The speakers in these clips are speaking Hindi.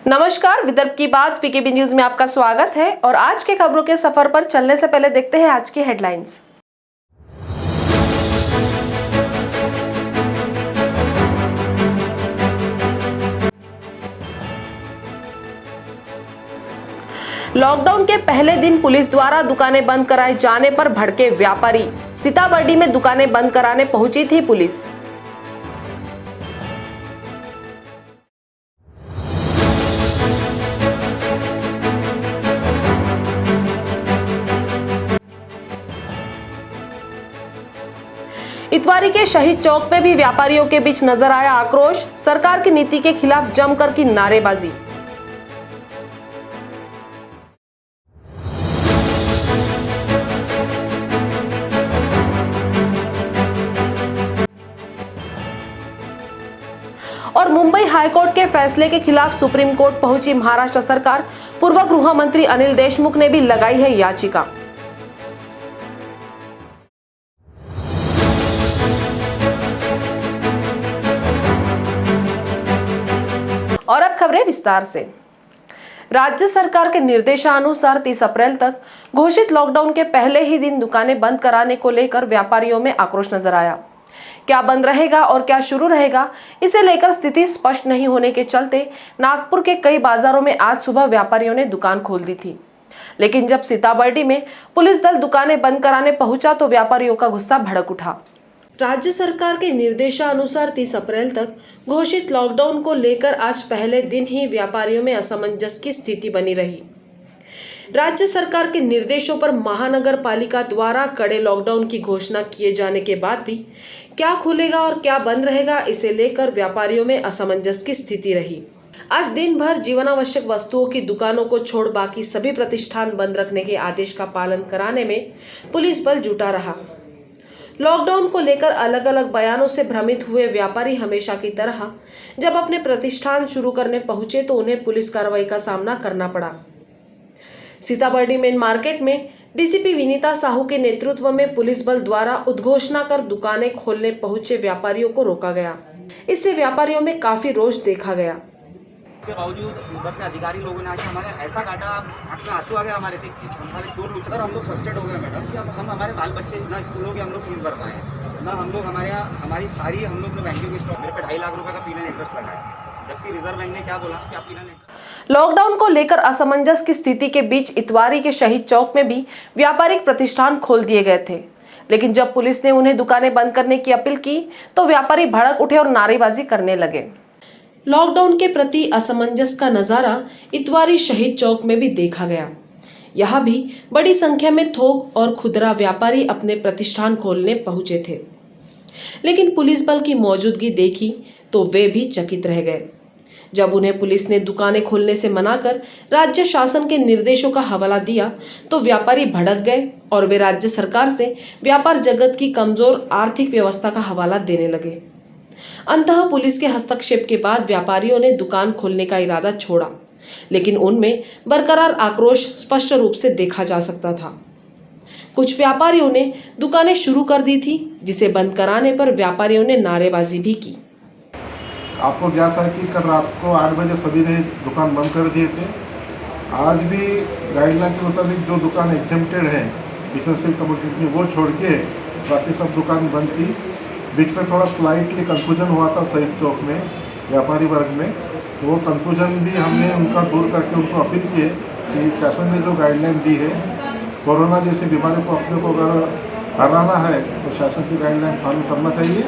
नमस्कार, विदर्भ की बात वीकेबी न्यूज में आपका स्वागत है। और आज के खबरों के सफर पर चलने से पहले देखते हैं आज की हेडलाइंस। लॉकडाउन के पहले दिन पुलिस द्वारा दुकानें बंद कराए जाने पर भड़के व्यापारी। सीताबर्डी में दुकानें बंद कराने पहुंची थी पुलिस। इतवारी के शहीद चौक पे भी व्यापारियों के बीच नजर आया आक्रोश। सरकार की नीति के खिलाफ जमकर की नारेबाजी। और मुंबई हाईकोर्ट के फैसले के खिलाफ सुप्रीम कोर्ट पहुंची महाराष्ट्र सरकार। पूर्व गृह मंत्री अनिल देशमुख ने भी लगाई है याचिका। और अब खबरें विस्तार से। राज्य सरकार के निर्देशानुसार 30 अप्रैल तक घोषित लॉकडाउन के पहले ही दिन दुकानें बंद कराने को लेकर व्यापारियों में आक्रोश नजर आया। क्या बंद रहेगा और क्या शुरू रहेगा, इसे लेकर स्थिति स्पष्ट नहीं होने के चलते नागपुर के कई बाजारों में आज सुबह व्यापारियों ने दुकान खोल दी थी। लेकिन जब सीताबर्डी में पुलिस दल दुकानें बंद कराने पहुंचा तो व्यापारियों का गुस्सा भड़क उठा। राज्य सरकार के निर्देशानुसार 30 अप्रैल तक घोषित लॉकडाउन को लेकर आज पहले दिन ही व्यापारियों में असमंजस की स्थिति बनी रही। राज्य सरकार के निर्देशों पर महानगर पालिका द्वारा कड़े लॉकडाउन की घोषणा किए जाने के बाद भी क्या खुलेगा और क्या बंद रहेगा, इसे लेकर व्यापारियों में असमंजस की स्थिति रही। आज दिन भर जीवनावश्यक वस्तुओं की दुकानों को छोड़ बाकी सभी प्रतिष्ठान बंद रखने के आदेश का पालन कराने में पुलिस बल जुटा रहा। लॉकडाउन को लेकर अलग अलग बयानों से भ्रमित हुए व्यापारी हमेशा की तरह जब अपने प्रतिष्ठान शुरू करने पहुंचे तो उन्हें पुलिस कार्रवाई का सामना करना पड़ा। सीताबर्डी मेन मार्केट में डीसीपी विनीता साहू के नेतृत्व में पुलिस बल द्वारा उद्घोषणा कर दुकानें खोलने पहुंचे व्यापारियों को रोका गया। इससे व्यापारियों में काफी रोष देखा गया। के बावजूद विभाग के अधिकारी लोगों ने आके हमारे ऐसा काटा, आँख में आंसू आ गया हमारे देख के। हमारे चोर लूट कर हम लोग फ्रस्ट्रेट हो गए मैडम कि हम हमारे बाल बच्चे ना स्कूलों के हम लोग फीस भर पाए, ना हम लोग हमारे यहाँ हमारी सारी हम लोग बैंकिंग में स्टॉक, मेरे पे 2.5 लाख रुपए का पीनल इंटरेस्ट लगाया, जबकि रिजर्व बैंक ने क्या बोला कि आप पीनल। लॉकडाउन को लेकर असमंजस की स्थिति के बीच इतवारी के शहीद चौक में भी व्यापारिक प्रतिष्ठान खोल दिए गए थे। लेकिन जब पुलिस ने उन्हें दुकानें बंद करने की अपील की तो व्यापारी भड़क उठे और नारेबाजी करने लगे। लॉकडाउन के प्रति असमंजस का नजारा इतवारी शहीद चौक में भी देखा गया। यहाँ भी बड़ी संख्या में थोक और खुदरा व्यापारी अपने प्रतिष्ठान खोलने पहुंचे थे, लेकिन पुलिस बल की मौजूदगी देखी तो वे भी चकित रह गए। जब उन्हें पुलिस ने दुकानें खोलने से मना कर राज्य शासन के निर्देशों का हवाला दिया तो व्यापारी भड़क गए और वे राज्य सरकार से व्यापार जगत की कमजोर आर्थिक व्यवस्था का हवाला देने लगे। अंततः पुलिस के हस्तक्षेप के बाद व्यापारियों ने दुकान खोलने का इरादा छोड़ा, लेकिन उनमें बरकरार आक्रोश स्पष्ट रूप से देखा जा सकता था। कुछ व्यापारियों ने दुकानें शुरू कर दी थी, जिसे बंद कराने पर व्यापारियों ने नारेबाजी भी की। आपको क्या था कि कल रात को 8 बजे सभी ने दुकान बंद कर दिए थे। आज भी गाइडलाइन के मुताबिक जो दुकान एग्जेम्प्टेड है एसेंशियल कमोडिटी में वो छोड़ के बाकी सब दुकान बंद थी। बीच में थोड़ा स्लाइटली कंफ्यूजन हुआ था शहीद चौक में व्यापारी वर्ग में, तो वो कंफ्यूजन भी हमने उनका दूर करके उनको अपील की कि शासन ने जो गाइडलाइन दी है, कोरोना जैसी बीमारी को अपने को अगर हराना है तो शासन की गाइडलाइन फॉलो करना चाहिए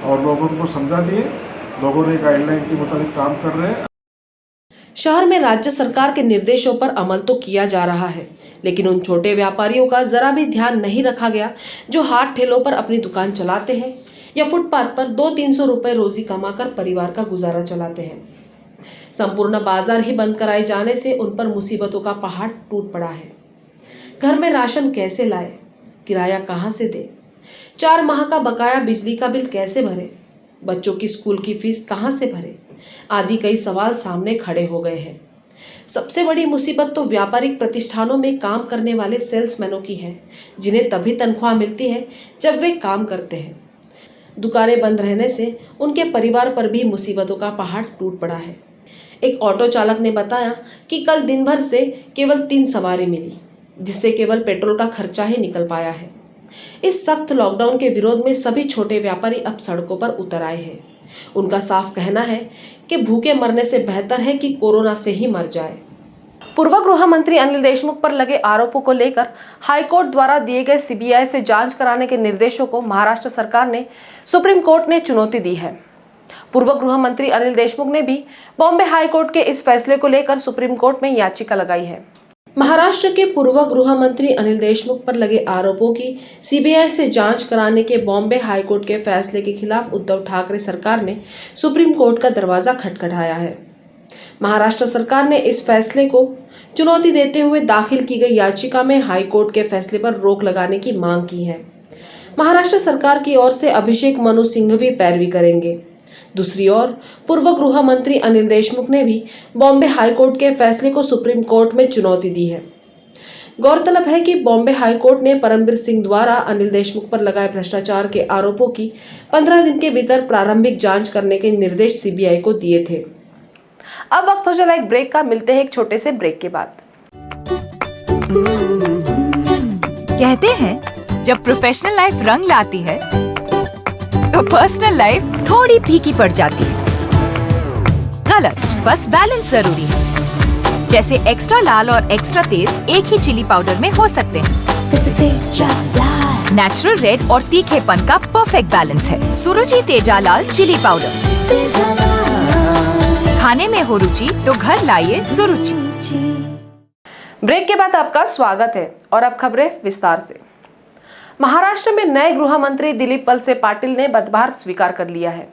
और लोगों को समझा दिए। लोगों ने गाइडलाइन के मुताबिक काम कर रहे हैं। शहर में राज्य सरकार के निर्देशों पर अमल तो किया जा रहा है, लेकिन उन छोटे व्यापारियों का जरा भी ध्यान नहीं रखा गया जो हाथ ठेलों पर अपनी दुकान चलाते हैं या फुटपाथ पर 200-300 रुपए रोजी कमाकर परिवार का गुजारा चलाते हैं। संपूर्ण बाजार ही बंद कराए जाने से उन पर मुसीबतों का पहाड़ टूट पड़ा है। घर में राशन कैसे लाए, किराया कहां से दे, 4 माह का बकाया बिजली का बिल कैसे भरे, बच्चों की स्कूल की फीस कहां से भरे, आदि कई सवाल सामने खड़े हो गए हैं। सबसे बड़ी मुसीबत तो व्यापारिक प्रतिष्ठानों में काम करने वाले सेल्समैनों की है, जिन्हें तभी तनख्वाह मिलती है जब वे काम करते हैं। दुकानें बंद रहने से उनके परिवार पर भी मुसीबतों का पहाड़ टूट पड़ा है। एक ऑटो चालक ने बताया कि कल दिन भर से केवल 3 सवारी मिली, जिससे केवल पेट्रोल का खर्चा ही निकल पाया है। इस सख्त लॉकडाउन के विरोध में सभी छोटे व्यापारी अब सड़कों पर उतर आए हैं। उनका साफ कहना है कि भूखे मरने से बेहतर है कि कोरोना से ही मर जाए। पूर्व गृह मंत्री अनिल देशमुख पर लगे आरोपों को लेकर हाईकोर्ट द्वारा दिए गए सीबीआई से जांच कराने के निर्देशों को महाराष्ट्र सरकार ने सुप्रीम कोर्ट ने चुनौती दी है। पूर्व गृह मंत्री अनिल देशमुख ने भी बॉम्बे हाईकोर्ट के इस फैसले को लेकर सुप्रीम कोर्ट में याचिका लगाई है। महाराष्ट्र के पूर्व गृह मंत्री अनिल देशमुख पर लगे आरोपों की सीबीआई से जांच कराने के बॉम्बे हाईकोर्ट के फैसले के खिलाफ उद्धव ठाकरे सरकार ने सुप्रीम कोर्ट का दरवाजा खटखटाया है। महाराष्ट्र सरकार ने इस फैसले को चुनौती देते हुए दाखिल की गई याचिका में हाईकोर्ट के फैसले पर रोक लगाने की मांग की है। महाराष्ट्र सरकार की ओर से अभिषेक मनु सिंघवी पैरवी करेंगे। दूसरी ओर पूर्व गृह मंत्री अनिल देशमुख ने भी बॉम्बे हाईकोर्ट के फैसले को सुप्रीम कोर्ट में चुनौती दी है। गौरतलब है कि बॉम्बे हाईकोर्ट ने परमबीर सिंह द्वारा अनिल देशमुख पर लगाए भ्रष्टाचार के आरोपों की 15 दिन के भीतर प्रारंभिक जांच करने के निर्देश सीबीआई को दिए थे। अब वक्त हो चला एक ब्रेक का, मिलते हैं एक छोटे से ब्रेक के बाद। कहते हैं जब प्रोफेशनल लाइफ रंग लाती है तो पर्सनल लाइफ थोड़ी फीकी पड़ जाती है। गलत, बस बैलेंस जरूरी है। जैसे एक्स्ट्रा लाल और एक्स्ट्रा तेज एक ही चिली पाउडर में हो सकते हैं। नेचुरल रेड और तीखेपन का परफेक्ट बैलेंस है सुरुचि तेजा लाल चिली पाउडर। खाने में हो रुचि तो घर लाइए सुरुचि। ब्रेक के बाद आपका स्वागत है और अब खबरें विस्तार से। महाराष्ट्र में नए गृह मंत्री दिलीप वलसे पाटिल ने पदभार स्वीकार कर लिया है।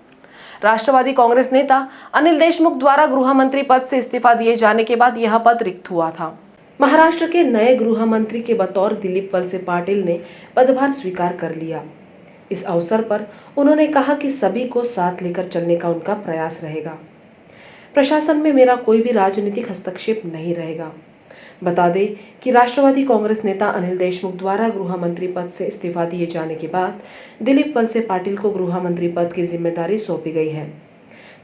राष्ट्रवादी कांग्रेस नेता अनिल देशमुख द्वारा गृह मंत्री पद से इस्तीफा दिए जाने के बाद यह पद रिक्त हुआ था। महाराष्ट्र के नए गृह मंत्री के बतौर दिलीप वलसे पाटिल ने पदभार स्वीकार कर लिया। इस अवसर पर उन्होंने कहा कि सभी को साथ लेकर चलने का उनका प्रयास रहेगा। प्रशासन में मेरा कोई भी राजनीतिक हस्तक्षेप नहीं रहेगा। बता दें कि राष्ट्रवादी कांग्रेस नेता अनिल देशमुख द्वारा गृह मंत्री पद से इस्तीफा दिए जाने के बाद दिलीप वलसे पाटिल को गृह मंत्री पद की जिम्मेदारी सौंपी गई है।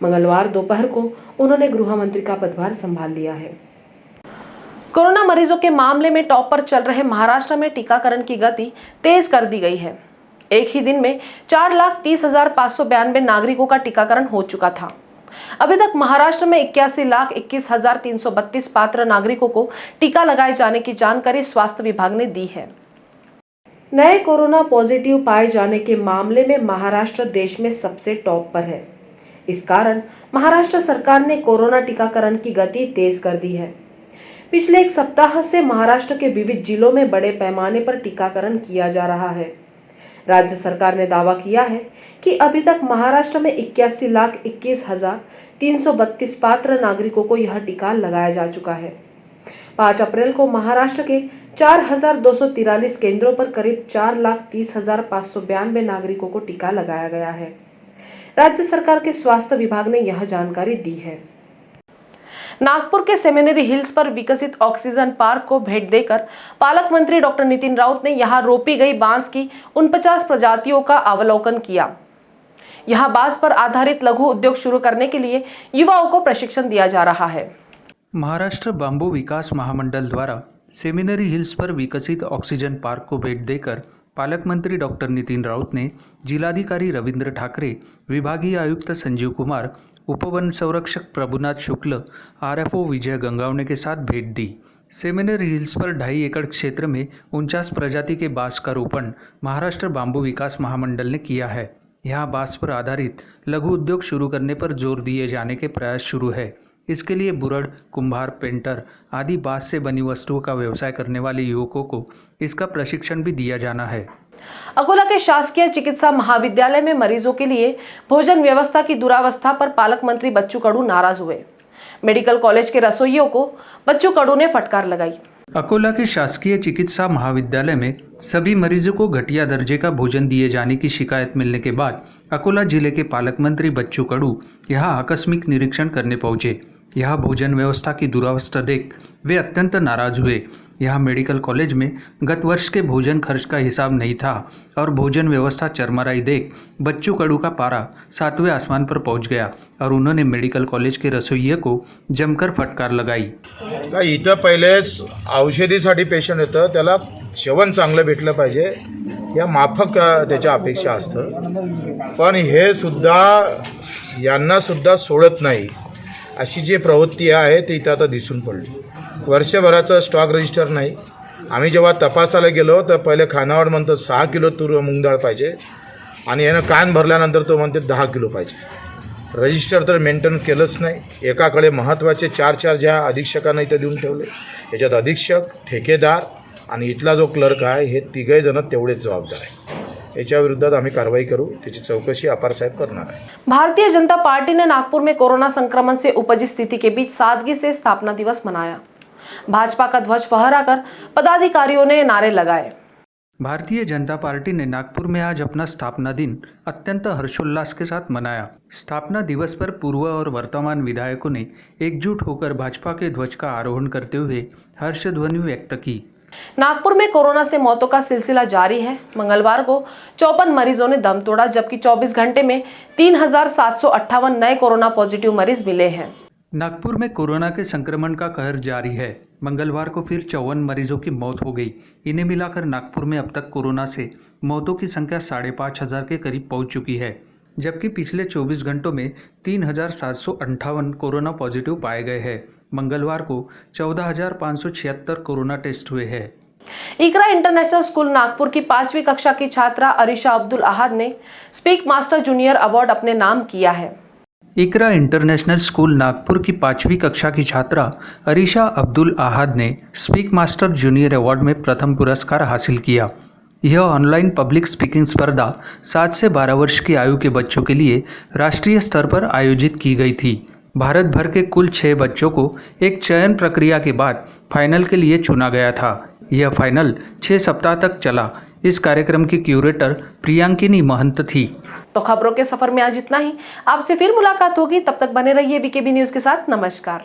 मंगलवार दोपहर को उन्होंने गृह मंत्री का पदभार संभाल लिया है। कोरोना मरीजों के मामले में टॉप पर चल रहे महाराष्ट्र में टीकाकरण की गति तेज कर दी गई है। एक ही दिन में 4,30,592 नागरिकों का टीकाकरण हो चुका था। अभी तक महाराष्ट्र में 81,21,332 पात्र नागरिकों को टीका लगाए जाने की जानकारी स्वास्थ्य विभाग ने दी है। नए कोरोना पॉजिटिव पाए जाने के मामले में महाराष्ट्र देश में सबसे टॉप पर है। इस कारण महाराष्ट्र सरकार ने कोरोना टीकाकरण की गति तेज कर दी है। पिछले एक सप्ताह से महाराष्ट्र के विविध जिलों में बड़े पैमाने पर टीकाकरण किया जा रहा है। राज्य सरकार ने दावा किया है कि अभी तक महाराष्ट्र में 81,21,332 पात्र नागरिकों को यह टीका लगाया जा चुका है। 5 अप्रैल को महाराष्ट्र के 4,243 केंद्रों पर करीब 4,30,592 नागरिकों को टीका लगाया गया है। राज्य सरकार के स्वास्थ्य विभाग ने यह जानकारी दी है। नागपुर के सेमिनरी हिल्स पर विकसित ऑक्सीजन पार्क को भेंट देकर पालक मंत्री डॉक्टर नितिन राउत ने यहां रोपी गई बांस की 49 प्रजातियों का अवलोकन किया। यहां बांस पर आधारित लघु उद्योग शुरू करने के लिए युवाओं को प्रशिक्षण दिया जा रहा है। महाराष्ट्र बांबू विकास महामंडल द्वारा सेमिनरी हिल्स पर विकसित ऑक्सीजन पार्क को भेंट देकर पालक मंत्री डॉक्टर नितिन राउत ने जिलाधिकारी रविंद्र ठाकरे, विभागीय आयुक्त संजीव कुमार, उपवन संरक्षक प्रभुनाथ शुक्ल, आरएफओ विजय गंगावने के साथ भेंट दी। सेमिनरी हिल्स पर 2.5 एकड़ क्षेत्र में 49 प्रजाति के बांस का रोपण महाराष्ट्र बांबू विकास महामंडल ने किया है। यहाँ बांस पर आधारित लघु उद्योग शुरू करने पर जोर दिए जाने के प्रयास शुरू है। इसके लिए बुरड़, कुंभार, पेंटर आदि बांस से बनी वस्तुओं का व्यवसाय करने वाले युवकों को इसका प्रशिक्षण भी दिया जाना है। अकोला के शासकीय चिकित्सा महाविद्यालय में मरीजों के लिए भोजन व्यवस्था की दुरावस्था पर पालक मंत्री बच्चू कडू नाराज हुए। मेडिकल कॉलेज के रसोइयों को बच्चू कडू ने फटकार लगाई। अकोला के शासकीय चिकित्सा महाविद्यालय में सभी मरीजों को घटिया दर्जे का भोजन दिए जाने की शिकायत मिलने के बाद अकोला जिले के पालक मंत्री बच्चू कडू यहां आकस्मिक निरीक्षण करने पहुंचे। यह भोजन व्यवस्था की दुरावस्था देख वे अत्यंत नाराज हुए। यहाँ मेडिकल कॉलेज में गत वर्ष के भोजन खर्च का हिसाब नहीं था और भोजन व्यवस्था चरमराई देख बच्चू कडू का पारा 7वें आसमान पर पहुंच गया और उन्होंने मेडिकल कॉलेज के रसोइये को जमकर फटकार लगाई। का इथं पहिलेच औषधीसाठी पेशंट येतं, त्याला जेवण चांगलं भेटलं पाहिजे या माफक त्याच्या अपेक्षा असतं, पण हे सुद्धा यांना सुद्धा सोडत नाही अशी जी प्रवृत्ती आहे ती इथं आता दिसून पडली। वर्षभराचं स्टॉक रजिस्टर नाही। आम्ही जेव्हा तपासायला गेलो तर पहिले खानावळ म्हणतो 6 किलो तूर मूग डाळ पाहिजे आणि यानं कान भरल्यानंतर तो म्हणते 10 किलो पाहिजे। रजिस्टर तर मेंटेन केलंच नाही। एकाकडे महत्त्वाचे 4 ज्या अधीक्षकांना इथं देऊन ठेवले, याच्यात अधीक्षक, ठेकेदार आणि इथला जो क्लर्क आहे हे तिघे जण तेवढेच जबाबदार आहे। याच्या विरुद्धात आम्ही कारवाई करू, त्याची चौकशी अपार साहेब करणार आहे। भारतीय जनता पार्टी ने नागपुर में कोरोना संक्रमण से उपजी स्थिति के बीच सादगी से स्थापना दिवस मनाया। भाजपा का ध्वज फहराकर पदाधिकारियों ने नारे लगाए। भारतीय जनता पार्टी ने नागपुर में आज अपना स्थापना दिन अत्यंत हर्षोल्लास के साथ मनाया। स्थापना दिवस पर पूर्व और वर्तमान विधायकों ने एकजुट होकर भाजपा के ध्वज का आरोहण करते हुए हर्षध्वनि व्यक्त की। नागपुर में कोरोना से मौतों का सिलसिला जारी है। मंगलवार को 54 मरीजों ने दम तोड़ा, जबकि 24 घंटे में 3758 नए कोरोना पॉजिटिव मरीज मिले हैं। नागपुर में कोरोना के संक्रमण का कहर जारी है। मंगलवार को फिर 54 मरीजों की मौत हो गई। इन्हें मिलाकर नागपुर में अब तक कोरोना से मौतों की संख्या 5,500 के करीब पहुंच चुकी है, जबकि पिछले 24 घंटों में 3,758 कोरोना पॉजिटिव पाए गए हैं। मंगलवार को 14,576 कोरोना टेस्ट हुए हैं। इकरा इंटरनेशनल स्कूल नागपुर की 5वीं कक्षा की छात्रा अरीशा अब्दुल अहद ने स्पीक मास्टर जूनियर अवार्ड अपने नाम किया है। इकरा इंटरनेशनल स्कूल नागपुर की 5वीं कक्षा की छात्रा अरीशा अब्दुल अहद ने स्पीक मास्टर जूनियर अवार्ड में प्रथम पुरस्कार हासिल किया। यह ऑनलाइन पब्लिक स्पीकिंग स्पर्धा 7 से 12 वर्ष की आयु के बच्चों के लिए राष्ट्रीय स्तर पर आयोजित की गई थी। भारत भर के कुल 6 बच्चों को एक चयन प्रक्रिया के बाद फाइनल के लिए चुना गया था। यह फाइनल 6 सप्ताह तक चला। इस कार्यक्रम की क्यूरेटर प्रियांकिनी महंत थी। तो खबरों के सफर में आज इतना ही। आपसे फिर मुलाकात होगी, तब तक बने रहिए बीकेबी न्यूज के साथ। नमस्कार।